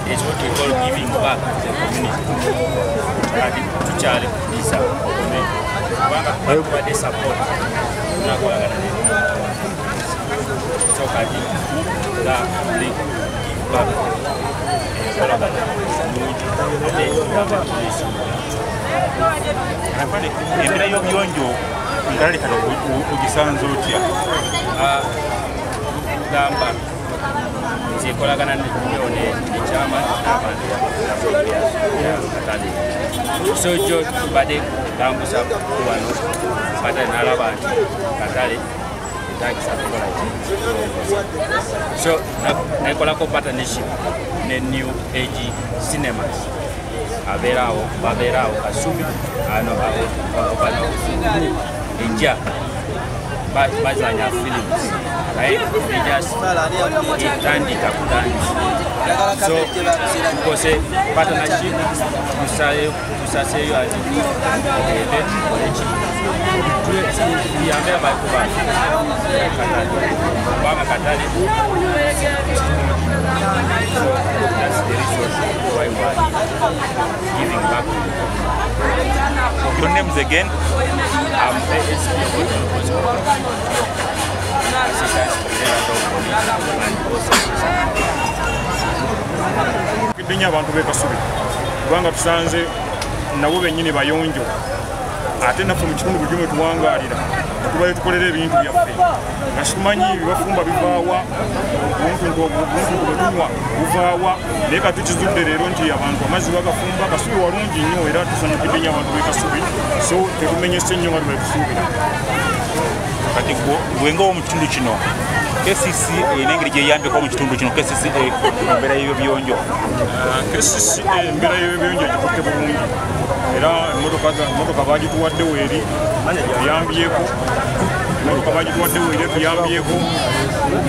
It's what we call giving back to the community. To Charlie, Lisa, they support. So I think that they give back. Embeera y'obuyonjo ngalekana ogisanze otya? Gamba nzikolagana ne chama n'abantu katale so jo bade gambusa wano bade nalaba katale takisa kola so nakola ko partnership ne New Age Cinemas baberawo Kasubi ano bano inja bazanya films right they just itandika kudani so because partnership tusaseyo ati yambera bakuba katale so that's the resource why we are giving back. Your names again? ASP Kidinya abantu be Kasubi kubanga tusanze nabo benyini bayonjo ate nafu mu kitundu bugimu tuwangalira tubaye tukolera ebintu byaffe nga tumanyi bibafumba bivaawa obuntu obutunwa buvaawa naye kati kizudde leero nti abantu amazzi bagafumba Kasubi walungi nnyo era tusanyukidde nnyo abantu be Kasubi so tetumenyese nnyo nga tubetusuubira kati gwenga wo mu kitundu kino KCC n'engeri gyeyambeko mu kitundu kino KCC embeera y'ebiyonjo embeera y'ebiyonjo gikutte bulungi era emmotoka bagituwadde weeri tuyambyeko emmotoka bagituwadde weeri tuyambyeko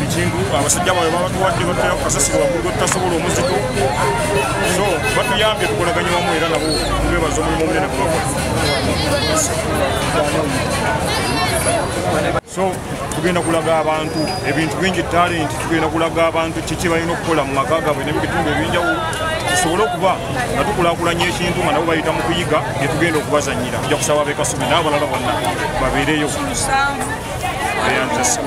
ekintu abasajja bawe babatuwadde batera kasasiro waggulu tutasobola omuzito so batuyambye tukolaganye wamu era nabo tubebaza omulimu omunene kubakola so tugenda kulaga abantu ebintu bingi talenti tugenda kulaga abantu kiki balina okukola mu maka gaabwe n'ebitundu ebinjawulo tusobole okuba nga tukulaakulanya ekintu nga nabo bayita mu kuyiga getugenda okubazanyira tujja kusaba ab'e Kasubi n'abalala bonna babeereyo eyantasa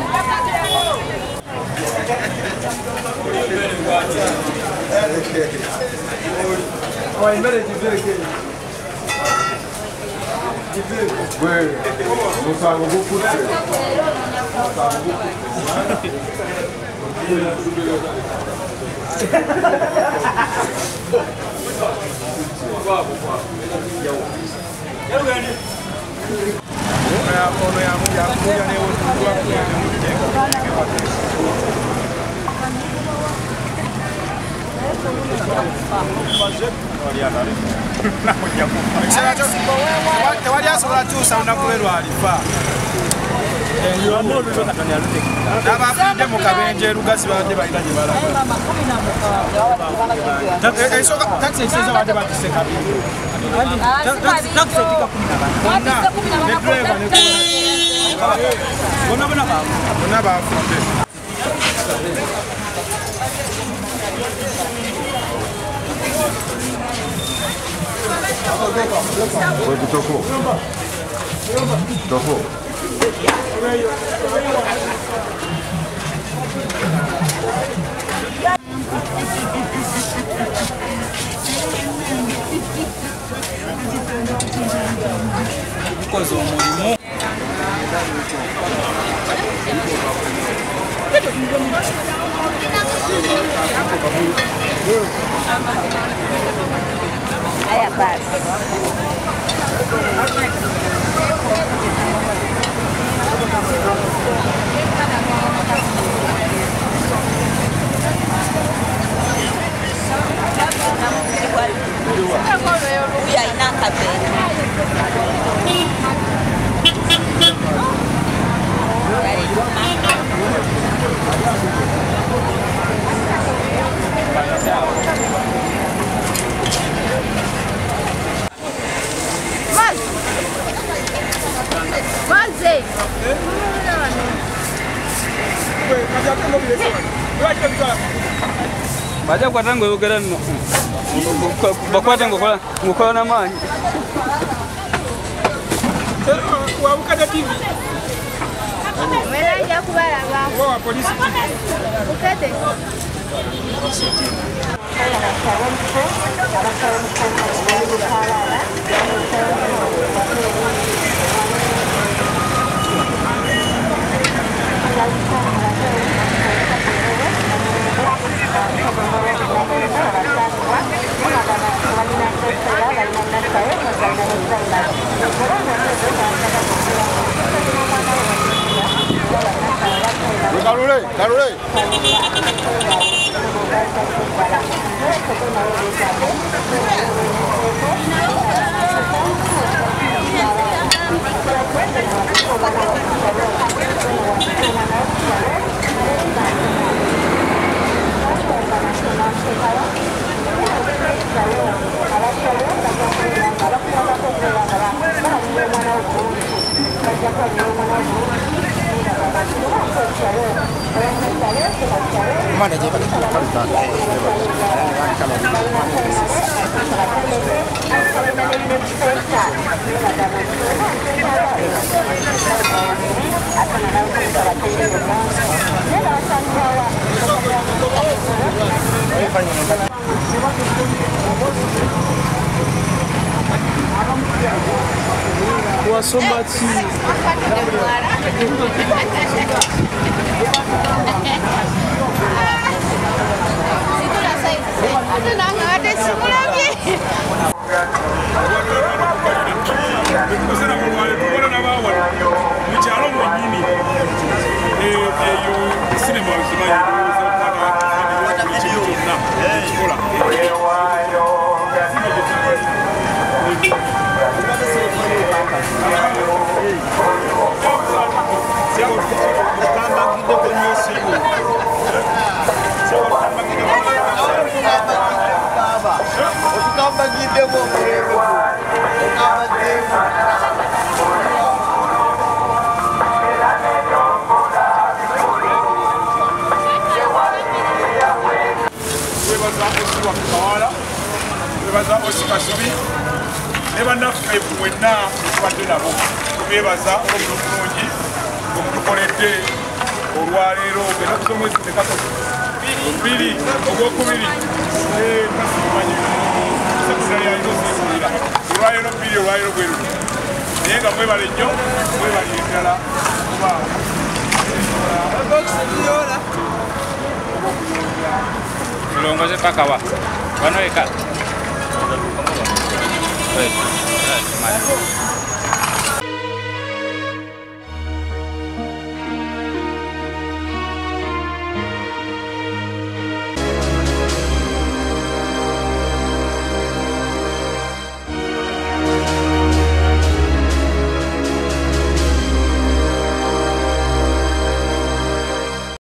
tewali asobola tuusa lunakuberwa alifa n'abafudde mu kabenje lugazi badde balina gye balaga takisi ekiseza badde batise kabiri bonna bafudde Ukoze umurimo Aya basi. Uya inaka pena. Baja kwa tango yogera no. Bakwata ngokola na manyi. Wabuka TV. Mera ya kubala ba. Wa polisi TV. Ukate. Karule. Mana je Wasomba chini. Bebaza Osikasubi nebannaffe mwenna ekibadde nabo bebaza olw'omulungi omutukoledde olwaleero ennaku z'omwezi tekatoka 2 ogwokubiri kasimanyi sekisale yalina osekulira olwaleero 2 olwaleero bwe luti naye nga mwebale nnyo mwebali eddala kuba Tulongoze paka wa. Wanaweka.